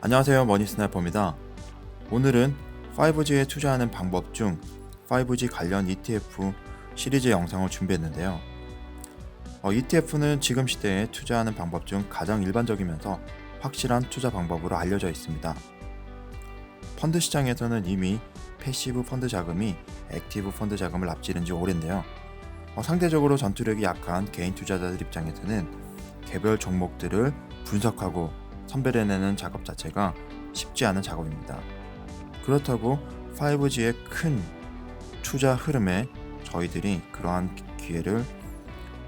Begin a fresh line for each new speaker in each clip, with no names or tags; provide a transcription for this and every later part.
안녕하세요, 머니스나이퍼입니다. 오늘은 5G에 투자하는 방법 중 5G 관련 ETF 시리즈 영상을 준비했는데요. ETF는 지금 시대에 투자하는 방법 중 가장 일반적이면서 확실한 투자 방법으로 알려져 있습니다. 펀드 시장에서는 이미 패시브 펀드 자금이 액티브 펀드 자금을 앞지른 지 오랜데요. 상대적으로 전투력이 약한 개인 투자자들 입장에서는 개별 종목들을 분석하고 선별해내는 작업 자체가 쉽지 않은 작업입니다. 그렇다고 5G의 큰 투자 흐름에 저희들이 그러한 기회를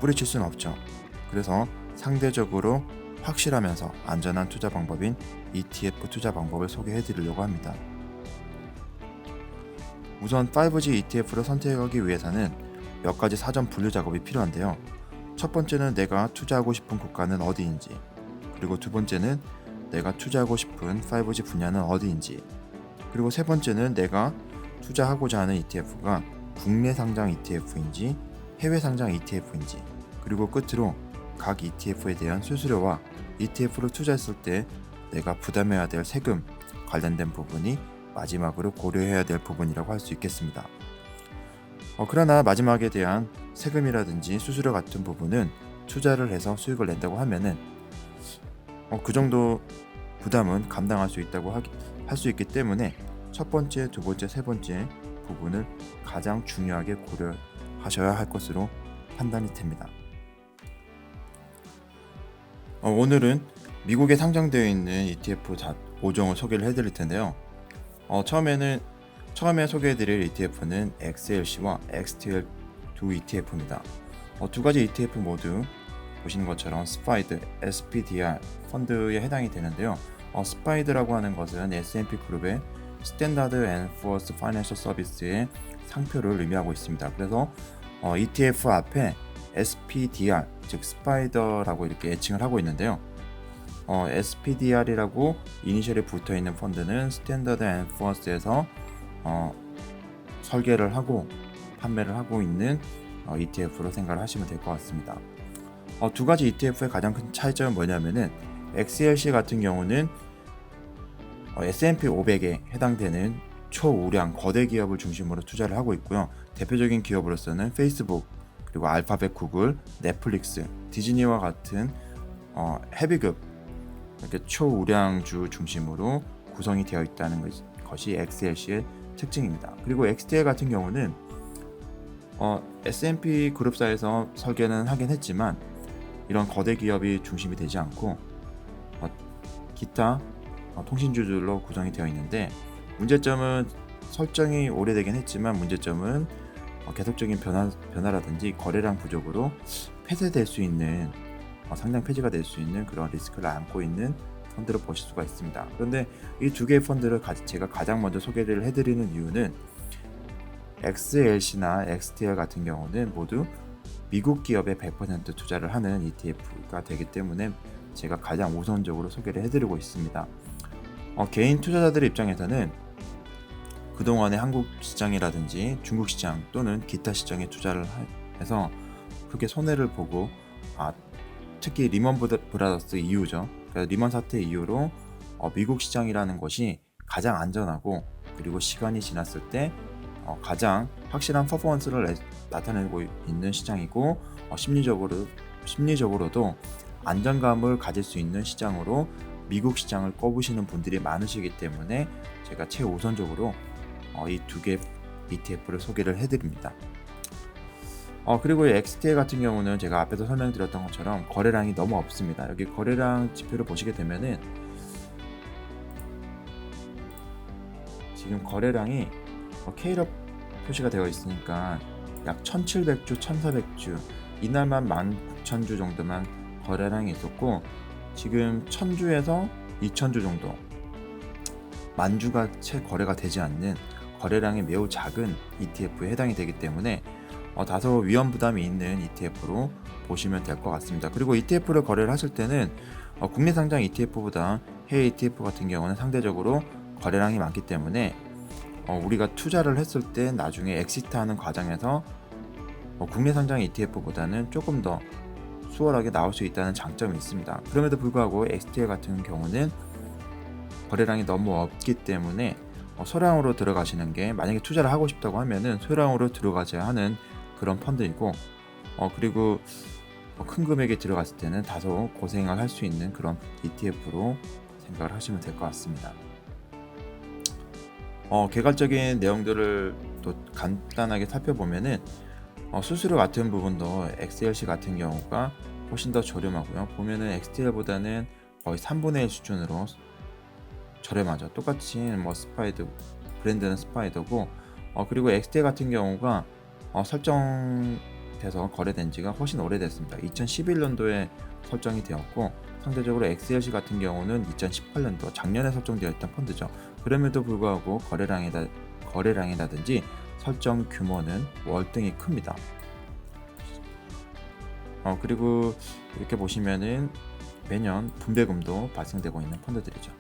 뿌리칠 수는 없죠. 그래서 상대적으로 확실하면서 안전한 투자 방법인 ETF 투자 방법을 소개해드리려고 합니다. 우선 5G ETF를 선택하기 위해서는 몇 가지 사전 분류 작업이 필요한데요. 첫 번째는 내가 투자하고 싶은 국가는 어디인지, 그리고 두 번째는 내가 투자하고 싶은 5G 분야는 어디인지, 그리고 세 번째는 내가 투자하고자 하는 ETF가 국내 상장 ETF인지 해외 상장 ETF인지, 그리고 끝으로 각 ETF에 대한 수수료와 ETF를 투자했을 때 내가 부담해야 될 세금 관련된 부분이 마지막으로 고려해야 될 부분이라고 할 수 있겠습니다. 그러나 마지막에 대한 세금이라든지 수수료 같은 부분은 투자를 해서 수익을 낸다고 하면은 그 정도 부담은 감당할 수 있다고 할 수 있기 때문에 첫 번째, 두 번째, 세 번째 부분을 가장 중요하게 고려하셔야 할 것으로 판단이 됩니다. 오늘은 미국에 상장되어 있는 ETF 5종을 소개를 해드릴 텐데요. 처음에 소개해드릴 ETF는 XLC와 XTL2 ETF입니다. 두 가지 ETF 모두 보시는 것처럼 스파이드, SPDR 펀드에 해당이 되는데요. 스파이드라고 하는 것은 S&P 그룹의 스탠다드 앤 푸어스 파이낸셜 서비스의 상표를 의미하고 있습니다. 그래서 ETF 앞에 SPDR, 즉 스파이더라고 이렇게 애칭을 하고 있는데요. SPDR이라고 이니셜이 붙어 있는 펀드는 스탠다드 앤 푸어스에서 설계를 하고 판매를 하고 있는 ETF로 생각을 하시면 될 것 같습니다. 두 가지 ETF의 가장 큰 차이점은 뭐냐면은 XLC 같은 경우는 S&P 500에 해당되는 초우량 거대 기업을 중심으로 투자를 하고 있고요. 대표적인 기업으로서는 페이스북, 그리고 알파벳, 구글, 넷플릭스, 디즈니와 같은 헤비급 이렇게 초우량주 중심으로 구성이 되어 있다는 것이 XLC의 특징입니다. 그리고 XTL 같은 경우는 S&P 그룹사에서 설계는 하긴 했지만 이런 거대 기업이 중심이 되지 않고 기타 통신주들로 구성이 되어 있는데, 문제점은 설정이 오래되긴 했지만 문제점은 계속적인 변화라든지 거래량 부족으로 폐쇄될 수 있는 상장 폐지가 될 수 있는 그런 리스크를 안고 있는 펀드로 보실 수가 있습니다. 그런데 이 두 개의 펀드를 제가 가장 먼저 소개를 해드리는 이유는 XLC나 XTL 같은 경우는 모두 미국 기업에 100% 투자를 하는 ETF가 되기 때문에 제가 가장 우선적으로 소개를 해드리고 있습니다. 개인 투자자들의 입장에서는 그동안의 한국 시장이라든지 중국 시장 또는 기타 시장에 투자를 해서 크게 손해를 보고 특히 리먼 브라더스 이후죠. 그러니까 리먼 사태 이후로 미국 시장이라는 것이 가장 안전하고, 그리고 시간이 지났을 때 가장 확실한 퍼포먼스를 나타내고 있는 시장이고, 심리적으로도 안정감을 가질 수 있는 시장으로 미국 시장을 꼽으시는 분들이 많으시기 때문에 제가 최우선적으로 이 두 개 ETF를 소개를 해드립니다. 그리고 XTL 같은 경우는 제가 앞에서 설명드렸던 것처럼 거래량이 너무 없습니다. 여기 거래량 지표를 보시게 되면은 지금 거래량이 K로 표시가 되어 있으니까 약 1700주, 1400주, 이날만 19,000주 정도만 거래량이 있었고, 지금 1000주에서 2000주 정도, 만주가 채 거래가 되지 않는 거래량이 매우 작은 ETF에 해당이 되기 때문에 다소 위험 부담이 있는 ETF로 보시면 될 것 같습니다. 그리고 ETF를 거래를 하실 때는 국내 상장 ETF보다 해외 ETF 같은 경우는 상대적으로 거래량이 많기 때문에 우리가 투자를 했을 때 나중에 엑시트하는 과정에서 국내 상장 ETF보다는 조금 더 수월하게 나올 수 있다는 장점이 있습니다. 그럼에도 불구하고 XTL 같은 경우는 거래량이 너무 없기 때문에 소량으로 들어가시는 게, 만약에 투자를 하고 싶다고 하면은 소량으로 들어가셔야 하는 그런 펀드이고, 그리고 큰 금액이 들어갔을 때는 다소 고생을 할 수 있는 그런 ETF로 생각을 하시면 될 것 같습니다. 개괄적인 내용들을 또 간단하게 살펴보면은 수수료 같은 부분도 XLC 같은 경우가 훨씬 더 저렴하고요. 보면은 XTL보다는 거의 3분의 1 수준으로 저렴하죠. 똑같이 스파이더, 브랜드는 스파이더고, 그리고 XTL 같은 경우가 설정돼서 거래된 지가 훨씬 오래됐습니다. 2011년도에 설정이 되었고, 상대적으로 XLC 같은 경우는 2018년도 작년에 설정되어 있던 펀드죠. 그럼에도 불구하고 거래량이라든지 설정 규모는 월등히 큽니다. 그리고 이렇게 보시면은 매년 분배금도 발생되고 있는 펀드들이죠.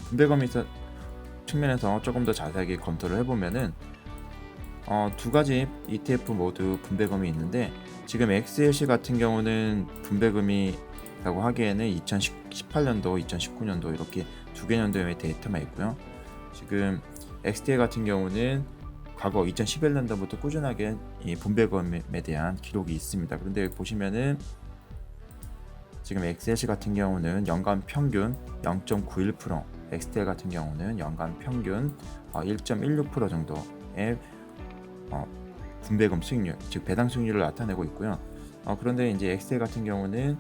분배금 측면에서 조금 더 자세하게 검토를 해보면은 두 가지 ETF 모두 분배금이 있는데, 지금 XLC 같은 경우는 분배금이라고 하기에는 2018년도, 2019년도 이렇게 두 개년도의 데이터만 있고요. 지금 XTL 같은 경우는 과거 2011년도부터 꾸준하게 이 분배금에 대한 기록이 있습니다. 그런데 여기 보시면은 지금 XLC 같은 경우는 연간 평균 0.91%, XTL 같은 경우는 연간 평균 1.16% 정도의 분배금 수익률, 즉 배당 수익률을 나타내고 있고요. 그런데 이제 XTL 같은 경우는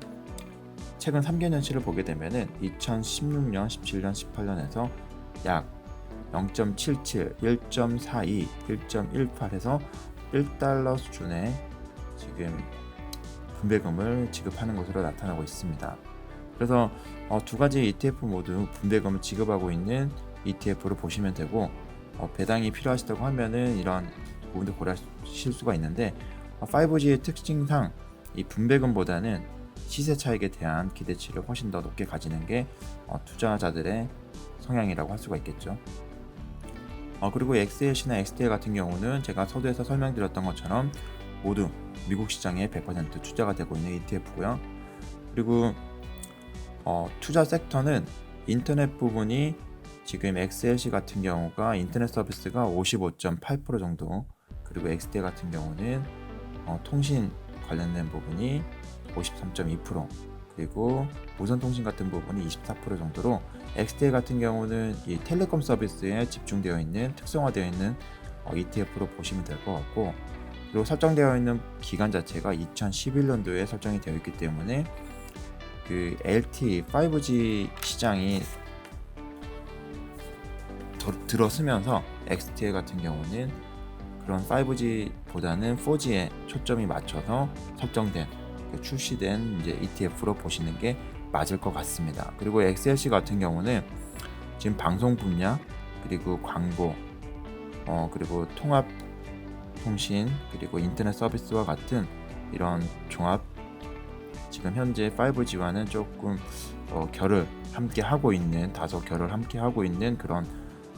최근 3개년치를 보게 되면은 2016년, 17년, 18년에서 약 0.77, 1.42, 1.18에서 1달러 수준의 지금 분배금을 지급하는 것으로 나타나고 있습니다. 그래서 두 가지 ETF 모두 분배금을 지급하고 있는 ETF로 보시면 되고, 배당이 필요하시다고 하면은 이런 부분도 고려하실 수가 있는데, 5G의 특징상 이 분배금보다는 시세 차익에 대한 기대치를 훨씬 더 높게 가지는 게 투자자들의 성향이라고 할 수가 있겠죠. 그리고 XLC나 XTL 같은 경우는 제가 서두에서 설명드렸던 것처럼 모두 미국 시장에 100% 투자가 되고 있는 ETF고요. 그리고 투자 섹터는 인터넷 부분이 지금 XLC 같은 경우가 인터넷 서비스가 55.8% 정도, 그리고 XTL 같은 경우는 통신 관련된 부분이 53.2%, 그리고 무선통신 같은 부분이 24% 정도로, XTL 같은 경우는 이 텔레콤 서비스에 집중되어 있는, 특성화되어 있는 ETF로 보시면 될 것 같고, 그리고 설정되어 있는 기간 자체가 2011년도에 설정이 되어 있기 때문에 그 LTE 5G 시장이 들어서면서 XTL 같은 경우는 그런 5G보다는 4G에 초점이 맞춰서 설정된, 출시된 이제 ETF로 보시는 게 맞을 것 같습니다. 그리고 XLC 같은 경우는 지금 방송 분야, 그리고 광고, 그리고 통합 통신, 그리고 인터넷 서비스와 같은 이런 종합, 지금 현재 5G와는 조금 결을 함께 하고 있는, 다소 결을 함께 하고 있는 그런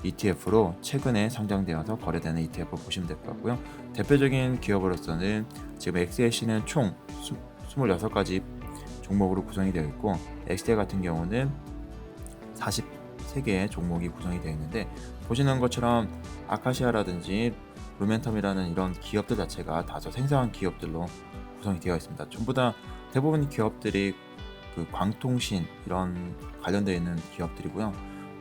ETF로 최근에 상장되어서 거래되는 ETF 보시면 될 것 같고요. 대표적인 기업으로서는 지금 XLC는 총 26가지 종목으로 구성이 되어 있고, XTL 같은 경우는 43개의 종목이 구성이 되어 있는데, 보시는 것처럼 아카시아라든지 루멘텀이라는 이런 기업들 자체가 다소 생생한 기업들로 구성이 되어 있습니다. 전부 다 대부분 기업들이 그 광통신 이런 관련되어 있는 기업들이고요.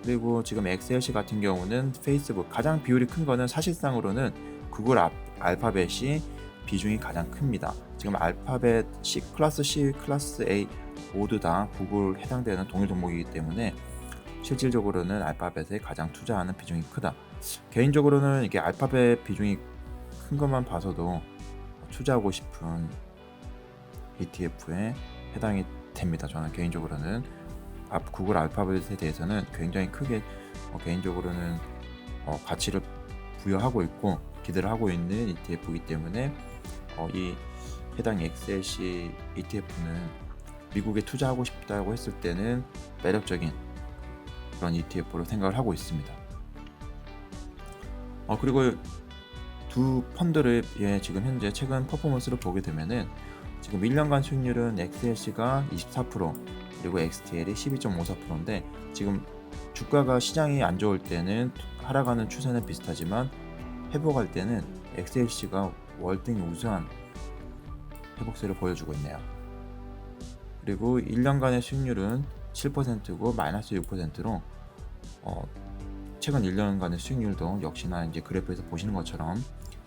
그리고 지금 XLC 같은 경우는 페이스북, 가장 비율이 큰 거는 사실상으로는 구글 알파벳이 비중이 가장 큽니다. 지금 알파벳 C 클래스, C 클래스 A 모두 다 구글 해당되는 동일 종목이기 때문에 실질적으로는 알파벳에 가장 투자하는 비중이 크다. 개인적으로는 이게 알파벳 비중이 큰 것만 봐서도 투자하고 싶은 ETF에 해당이 됩니다. 저는 개인적으로는 구글 알파벳에 대해서는 굉장히 크게 개인적으로는 가치를 부여하고 있고 기대를 하고 있는 ETF이기 때문에 이 해당 XLC ETF는 미국에 투자하고 싶다고 했을 때는 매력적인 그런 ETF로 생각을 하고 있습니다. 그리고 두 펀드를 지금 현재 최근 퍼포먼스를 보게 되면은 지금 1년간 수익률은 XLC가 24% 그리고 XTL이 12.54%인데 지금 주가가 시장이 안 좋을 때는 하락하는 추세는 비슷하지만 회복할 때는 XLC가 월등히 우수한 회복세를 보여주고 있네요. 그리고 1년간의 수익률은 7%고 마이너스 6%로 최근 1년간의 수익률도 역시나 이제 그래프에서 보시는 것처럼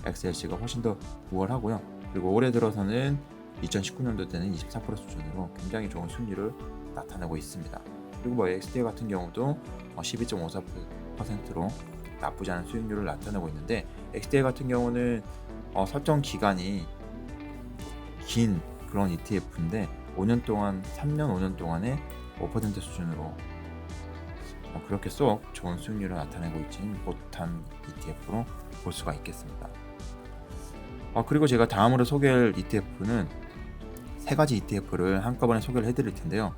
XLC가 훨씬 더 우월하고요. 그리고 올해 들어서는 2019년도 때는 24% 수준으로 굉장히 좋은 수익률을 나타내고 있습니다. 그리고 뭐 XTL 같은 경우도 12.54%로 나쁘지 않은 수익률을 나타내고 있는데 XTL 같은 경우는 설정 기간이 긴 그런 ETF인데 5년 동안 3년 5년 동안에 5% 수준으로 그렇게 쏙 좋은 수익률을 나타내고 있지는 못한 ETF로 볼 수가 있겠습니다. 그리고 제가 다음으로 소개할 ETF는 세 가지 ETF를 한꺼번에 소개를 해드릴 텐데요.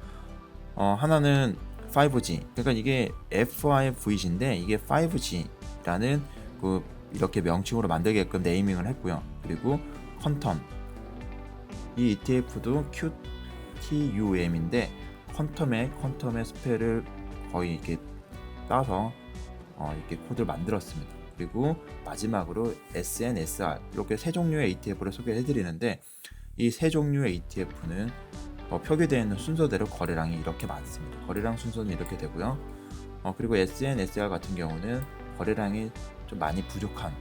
하나는 5G, 그러니까 이게 FIVG인데 이게 5G라는 이렇게 명칭으로 만들게끔 네이밍을 했고요. 그리고 퀀텀, 이 ETF도 QTUM인데 퀀텀의 스펠을 거의 이렇게 따서 이렇게 코드를 만들었습니다. 그리고 마지막으로 SNSR, 이렇게 세 종류의 ETF를 소개해드리는데 이 세 종류의 ETF는 표기되어 있는 순서대로 거래량이 이렇게 많습니다. 거래량 순서는 이렇게 되고요. 그리고 SNSR 같은 경우는 거래량이 좀 많이 부족한,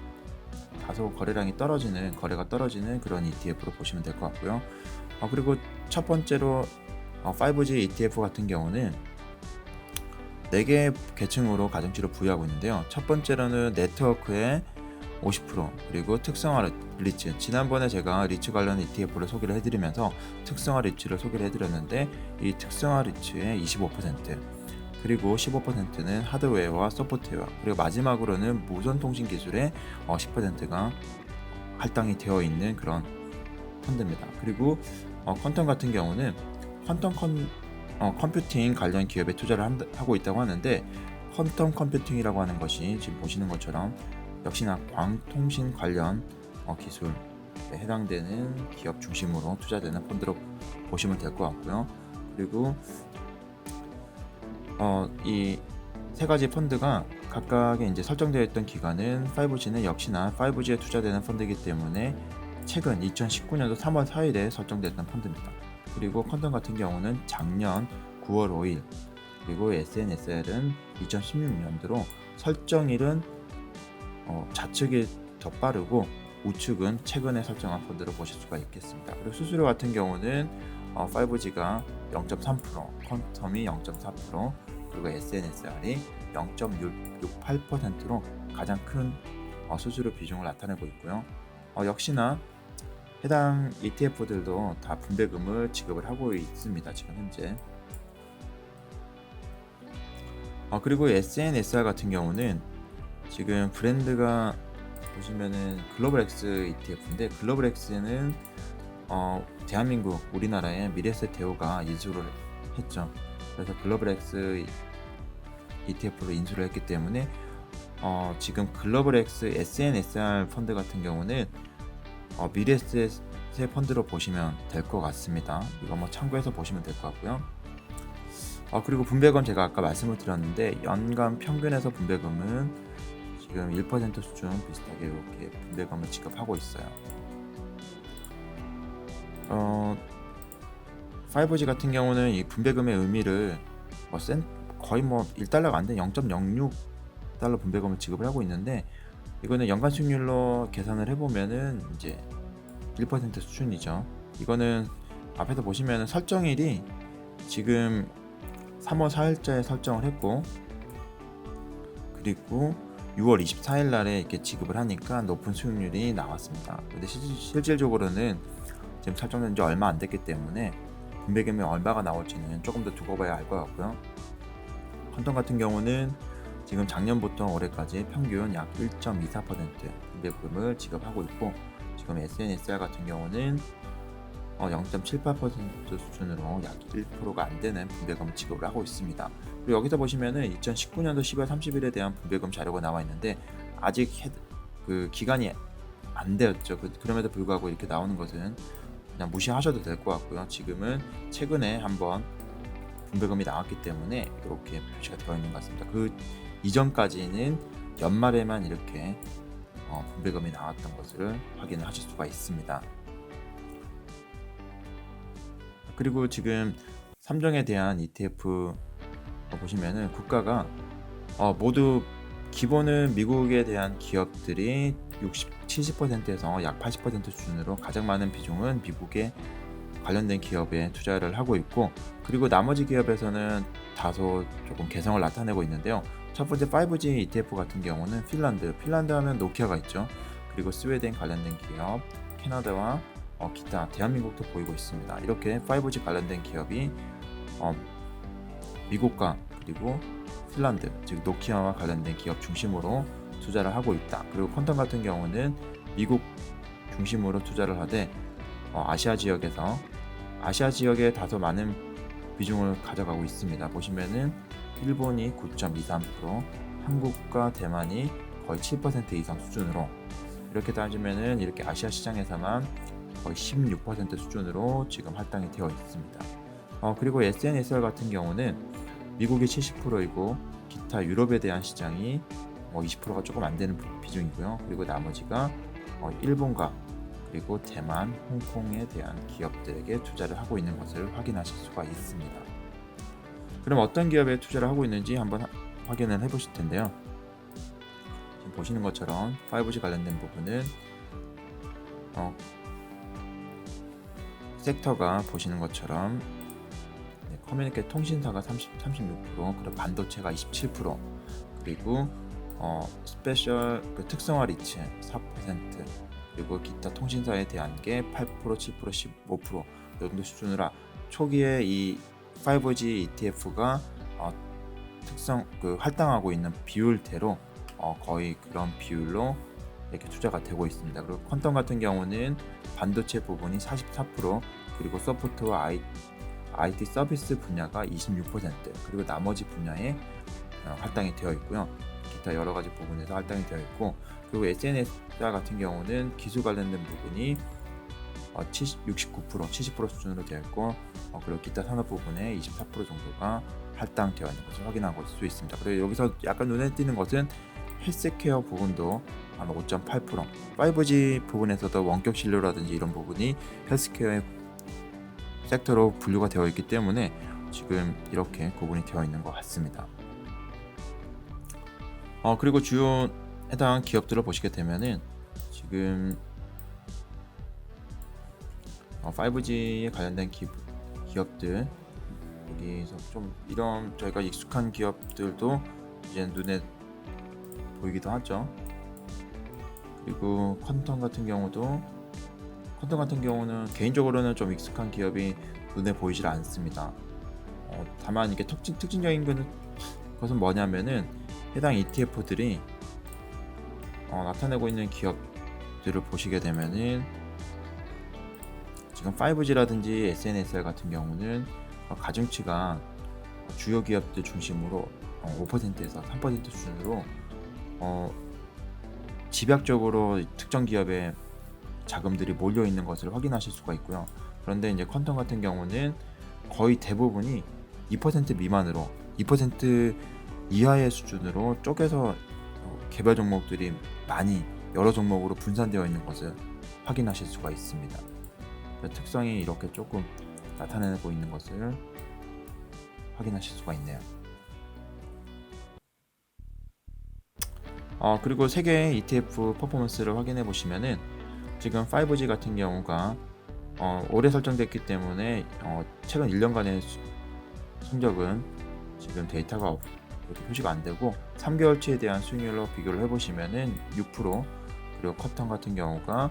다소 거래량이 떨어지는, 거래가 떨어지는 그런 ETF로 보시면 될 것 같고요. 그리고 첫 번째로 5G ETF 같은 경우는 4개의 계층으로 가중치를 부여하고 있는데요. 첫 번째로는 네트워크의 50%, 그리고 특성화 리츠, 지난번에 제가 리츠 관련 ETF를 소개를 해드리면서 특성화 리츠를 소개를 해드렸는데 이 특성화 리츠의 25%, 그리고 15%는 하드웨어와 소프트웨어, 그리고 마지막으로는 무선통신 기술의 10%가 할당이 되어 있는 그런 펀드입니다. 그리고 퀀텀 같은 경우는 퀀텀 컴퓨팅 관련 기업에 투자를 하고 있다고 하는데 퀀텀 컴퓨팅이라고 하는 것이 지금 보시는 것처럼 역시나 광통신 관련 기술에 해당되는 기업 중심으로 투자되는 펀드로 보시면 될 것 같고요. 그리고 이 세 가지 펀드가 각각의 이제 설정되어 있던 기간은 5G는 역시나 5G에 투자되는 펀드이기 때문에 최근 2019년도 3월 4일에 설정됐던 펀드입니다. 그리고 퀀텀 같은 경우는 작년 9월 5일, 그리고 SNSL은 2016년도로 설정일은 좌측이 더 빠르고 우측은 최근에 설정한 펀드로 보실 수가 있겠습니다. 그리고 수수료 같은 경우는 5G가 0.3%, 퀀텀이 0.4%, 그리고 SNSR이 0.68%로 가장 큰 수수료 비중을 나타내고 있고요. 역시나 해당 ETF들도 다 분배금을 지급을 하고 있습니다. 지금 현재. 그리고 SNSR 같은 경우는 지금 브랜드가 보시면은 글로벌X ETF인데 글로벌X는 대한민국 우리나라의 미래에셋 대우가 인수를 했죠. 그래서 글로벌X ETF로 인수를 했기 때문에 지금 글로벌X SNSR 펀드 같은 경우는 미래에셋의 펀드로 보시면 될 것 같습니다. 이거 참고해서 보시면 될 것 같고요. 그리고 분배금 제가 아까 말씀을 드렸는데 연간 평균에서 분배금은 지금 1% 수준 비슷하게 이렇게 분배금을 지급하고 있어요. 5G 같은 경우는 이 분배금의 의미를 거의 1달러가 안 된 0.06달러 분배금을 지급을 하고 있는데 이거는 연간 수익률로 계산을 해보면은 이제 1% 수준이죠. 이거는 앞에서 보시면은 설정일이 지금 3월 4일자에 설정을 했고 그리고 6월 24일 날에 이렇게 지급을 하니까 높은 수익률이 나왔습니다. 근데 실질적으로는 지금 설정된 지 얼마 안 됐기 때문에 분배금이 얼마가 나올지는 조금 더 두고 봐야 알 것 같고요. 퀀텀 같은 경우는 지금 작년부터 올해까지 평균 약 1.24% 분배금을 지급하고 있고 지금 SNSR 같은 경우는 0.78% 수준으로 약 1%가 안 되는 분배금을 지급을 하고 있습니다. 그리고 여기서 보시면은 2019년도 10월 30일에 대한 분배금 자료가 나와 있는데 아직 그 기간이 안 되었죠. 그럼에도 불구하고 이렇게 나오는 것은 그냥 무시하셔도 될 것 같고요. 지금은 최근에 한번 분배금이 나왔기 때문에 이렇게 표시가 되어 있는 것 같습니다. 그 이전까지는 연말에만 이렇게 분배금이 나왔던 것을 확인을 하실 수가 있습니다. 그리고 지금 3종에 대한 ETF 보시면은 국가가 모두 기본은 미국에 대한 기업들이 70에서 약 80% 수준으로 가장 많은 비중은 미국에 관련된 기업에 투자를 하고 있고, 그리고 나머지 기업에서는 다소 조금 개성을 나타내고 있는데요. 첫 번째 5G ETF 같은 경우는 핀란드 하면 노키아가 있죠. 그리고 스웨덴 관련된 기업, 캐나다와 기타 대한민국도 보이고 있습니다. 이렇게 5G 관련된 기업이 미국과 그리고 핀란드, 즉 노키아와 관련된 기업 중심으로 투자를 하고 있다. 그리고 퀀텀 같은 경우는 미국 중심으로 투자를 하되 아시아 지역에 다소 많은 비중을 가져가고 있습니다. 보시면은 일본이 9.23%, 한국과 대만이 거의 7% 이상 수준으로, 이렇게 따지면은 이렇게 아시아 시장에서만 거의 16% 수준으로 지금 할당이 되어 있습니다. 그리고 SNSR 같은 경우는 미국이 70%이고 기타 유럽에 대한 시장이 20%가 조금 안 되는 비중이고요. 그리고 나머지가 일본과 그리고 대만, 홍콩에 대한 기업들에게 투자를 하고 있는 것을 확인하실 수가 있습니다. 그럼 어떤 기업에 투자를 하고 있는지 한번 확인을 해보실 텐데요. 지금 보시는 것처럼 5G 관련된 부분은 섹터가 보시는 것처럼 커뮤니케이션 통신사가 36%, 그리고 반도체가 27%, 그리고 스페셜 특성화 리츠 4%, 그리고 기타 통신사에 대한 게 8%, 7%, 15% 정도 수준으로 초기에 이 5G ETF가 할당하고 있는 비율대로 거의 그런 비율로 이렇게 투자가 되고 있습니다. 그리고 퀀텀 같은 경우는 반도체 부분이 44%, 그리고 소프트와 IT 서비스 분야가 26%, 그리고 나머지 분야에 할당이 되어 있고요. 기타 여러 가지 부분에서 할당이 되어 있고, 그리고 SNSR 같은 경우는 기술 관련된 부분이 69%, 70% 수준으로 되어 있고, 그리고 기타 산업 부분에 24% 정도가 할당되어 있는 것을 확인할 수 있습니다. 그리고 여기서 약간 눈에 띄는 것은 헬스케어 부분도 한 5.8%, 5G 부분에서도 원격 진료라든지 이런 부분이 헬스케어의 섹터로 분류가 되어 있기 때문에 지금 이렇게 구분이 되어 있는 것 같습니다. 그리고 주요 해당 기업들을 보시게 되면은 지금 5G에 관련된 기업들, 여기서 좀 이런 저희가 익숙한 기업들도 이제 눈에 보이기도 하죠. 그리고 퀀텀 같은 경우는 개인적으로는 좀 익숙한 기업이 눈에 보이질 않습니다. 다만 이게 특징적인 것은 뭐냐면은 해당 ETF들이 나타내고 있는 기업들을 보시게 되면은 지금 5G라든지 SNSR 같은 경우는 가중치가 주요 기업들 중심으로 5%에서 3% 수준으로 집약적으로 특정 기업에 자금들이 몰려 있는 것을 확인하실 수가 있고요. 그런데 이제 퀀텀 같은 경우는 거의 대부분이 2% 미만으로, 2% 이하의 수준으로 쪼개서 개별 종목들이 많이 여러 종목으로 분산되어 있는 것을 확인하실 수가 있습니다. 특성이 이렇게 조금 나타내고 있는 것을 확인하실 수가 있네요. 그리고 세계 ETF 퍼포먼스를 확인해 보시면은 지금 5G 같은 경우가 올해 설정됐기 때문에 최근 1년간의 성적은 지금 데이터가 이렇게 표시가 안 되고 3개월치에 대한 수익률로 비교를 해보시면은 6%, 그리고 쿼텀 같은 경우가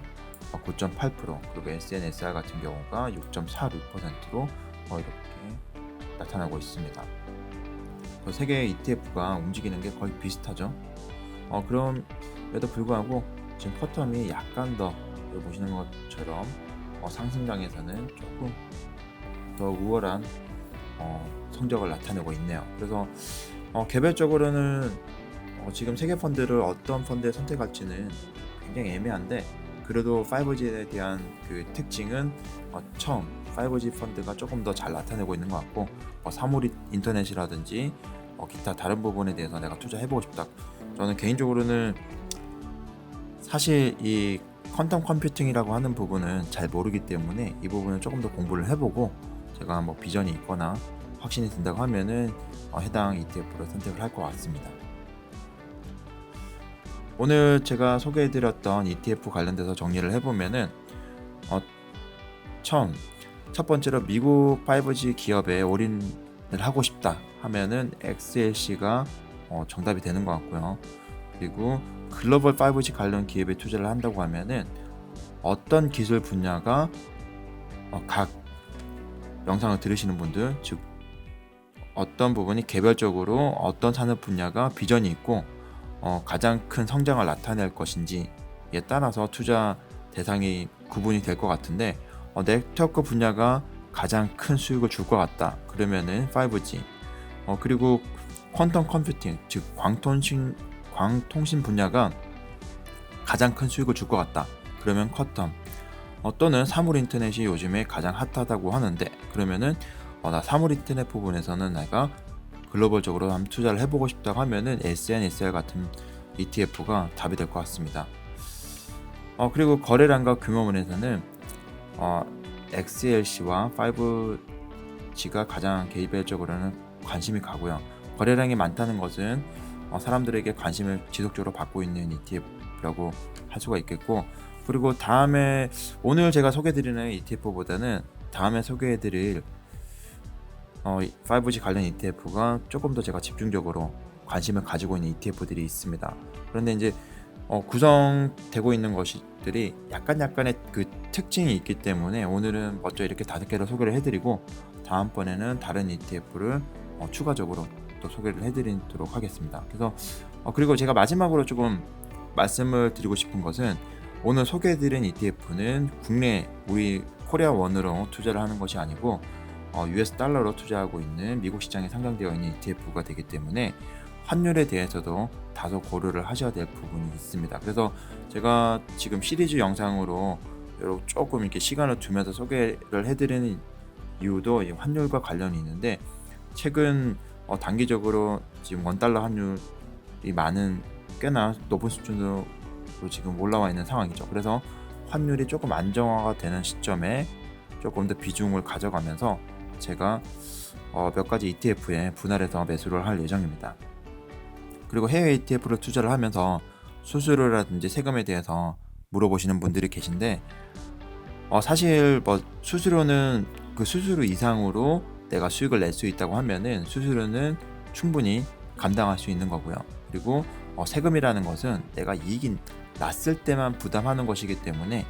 9.8%, 그리고 SNSR 같은 경우가 6.46%로 이렇게 나타나고 있습니다. 세 개의 ETF가 움직이는 게 거의 비슷하죠. 그럼에도 불구하고 지금 쿼텀이 약간 더 보시는 것처럼 상승장에서는 조금 더 우월한 성적을 나타내고 있네요. 그래서 개별적으로는 지금 세계 펀드를 어떤 펀드에 선택할지는 굉장히 애매한데, 그래도 5G에 대한 그 특징은 처음 5G 펀드가 조금 더 잘 나타내고 있는 것 같고, 사물 인터넷이라든지 기타 다른 부분에 대해서 내가 투자해보고 싶다. 저는 개인적으로는 사실 이 퀀텀 컴퓨팅이라고 하는 부분은 잘 모르기 때문에 이 부분은 조금 더 공부를 해보고, 제가 뭐 비전이 있거나 확신이 든다고 하면은 해당 ETF를 선택을 할 것 같습니다. 오늘 제가 소개해드렸던 ETF 관련돼서 정리를 해보면은 첫 번째로 미국 5G 기업에 올인을 하고 싶다 하면은 XLC가 정답이 되는 것 같고요. 그리고 글로벌 5G 관련 기업에 투자를 한다고 하면은 어떤 기술 분야가 각 영상을 들으시는 분들, 즉 어떤 부분이 개별적으로 어떤 산업 분야가 비전이 있고 가장 큰 성장을 나타낼 것인지에 따라서 투자 대상이 구분이 될 것 같은데, 네트워크 분야가 가장 큰 수익을 줄 것 같다 그러면은 5G, 그리고 퀀텀 컴퓨팅, 즉 광통신 분야가 가장 큰 수익을 줄 것 같다 그러면 쿼텀, 또는 사물 인터넷이 요즘에 가장 핫하다고 하는데 그러면은 나 사물 인터넷 부분에서는 내가 글로벌적으로 한번 투자를 해보고 싶다고 하면은 SNSR 같은 ETF가 답이 될 것 같습니다. 그리고 거래량과 규모면에서는 XLC와 5G가 가장 개별적으로는 관심이 가고요. 거래량이 많다는 것은 사람들에게 관심을 지속적으로 받고 있는 ETF라고 할 수가 있겠고, 그리고 다음에 오늘 제가 소개해드리는 ETF보다는 다음에 소개해드릴 5G 관련 ETF가 조금 더 제가 집중적으로 관심을 가지고 있는 ETF들이 있습니다. 그런데 이제 구성되고 있는 것들이 약간의 그 특징이 있기 때문에 오늘은 먼저 이렇게 5개를 소개를 해드리고, 다음번에는 다른 ETF를 추가적으로 또 소개를 해드리도록 하겠습니다. 그래서 그리고 제가 마지막으로 조금 말씀을 드리고 싶은 것은, 오늘 소개해드린 ETF는 국내 우리 코리아 원으로 투자를 하는 것이 아니고 US 달러로 투자하고 있는 미국 시장에 상장되어 있는 ETF가 되기 때문에 환율에 대해서도 다소 고려를 하셔야 될 부분이 있습니다. 그래서 제가 지금 시리즈 영상으로 조금 이렇게 시간을 두면서 소개를 해드리는 이유도 이 환율과 관련이 있는데, 최근 단기적으로 지금 원달러 환율이 꽤나 높은 수준으로 지금 올라와 있는 상황이죠. 그래서 환율이 조금 안정화가 되는 시점에 조금 더 비중을 가져가면서 제가 몇 가지 ETF에 분할해서 매수를 할 예정입니다. 그리고 해외 ETF를 투자를 하면서 수수료라든지 세금에 대해서 물어보시는 분들이 계신데, 사실 수수료는 그 수수료 이상으로 내가 수익을 낼 수 있다고 하면은 수수료는 충분히 감당할 수 있는 거고요. 그리고 세금이라는 것은 내가 이익이 났을 때만 부담하는 것이기 때문에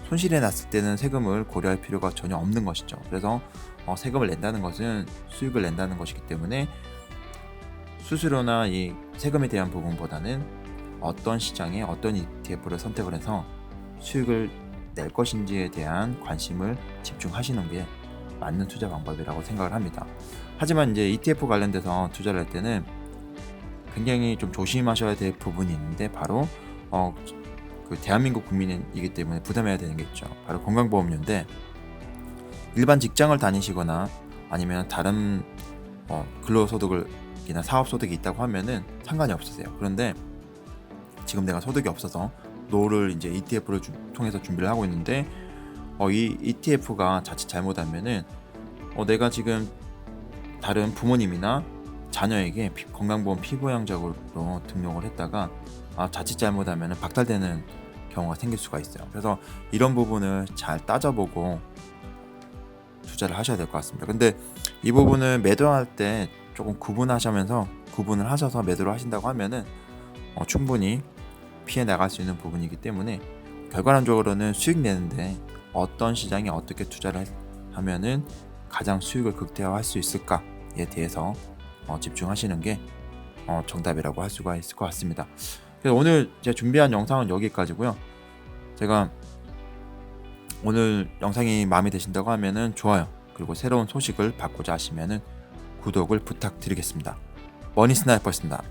손실이 났을 때는 세금을 고려할 필요가 전혀 없는 것이죠. 그래서 세금을 낸다는 것은 수익을 낸다는 것이기 때문에 수수료나 이 세금에 대한 부분보다는 어떤 시장에 어떤 ETF를 선택을 해서 수익을 낼 것인지에 대한 관심을 집중하시는 게 맞는 투자 방법이라고 생각을 합니다. 하지만 이제 ETF 관련돼서 투자를 할 때는 굉장히 좀 조심하셔야 될 부분이 있는데, 바로 그 대한민국 국민이기 때문에 부담해야 되는 게 있죠. 바로 건강보험료인데, 일반 직장을 다니시거나 아니면 다른 근로소득이나 사업소득이 있다고 하면은 상관이 없으세요. 그런데 지금 내가 소득이 없어서 노후를 이제 ETF를 통해서 준비를 하고 있는데, 이 ETF가 자칫 잘못하면은 내가 지금 다른 부모님이나 자녀에게 건강보험 피부양자로 등록을 했다가 자칫 잘못하면 박탈되는 경우가 생길 수가 있어요. 그래서 이런 부분을 잘 따져보고 투자를 하셔야 될 것 같습니다. 근데 이 부분을 매도할 때 조금 구분을 하셔서 매도를 하신다고 하면은 충분히 피해 나갈 수 있는 부분이기 때문에 결과론적으로는 수익 내는데 어떤 시장에 어떻게 투자를 하면은 가장 수익을 극대화할 수 있을까에 대해서 집중하시는 게 정답이라고 할 수가 있을 것 같습니다. 그래서 오늘 제가 준비한 영상은 여기까지고요. 제가 오늘 영상이 마음에 드신다고 하면은 좋아요, 그리고 새로운 소식을 받고자 하시면은 구독을 부탁드리겠습니다. 머니 스나이퍼였습니다.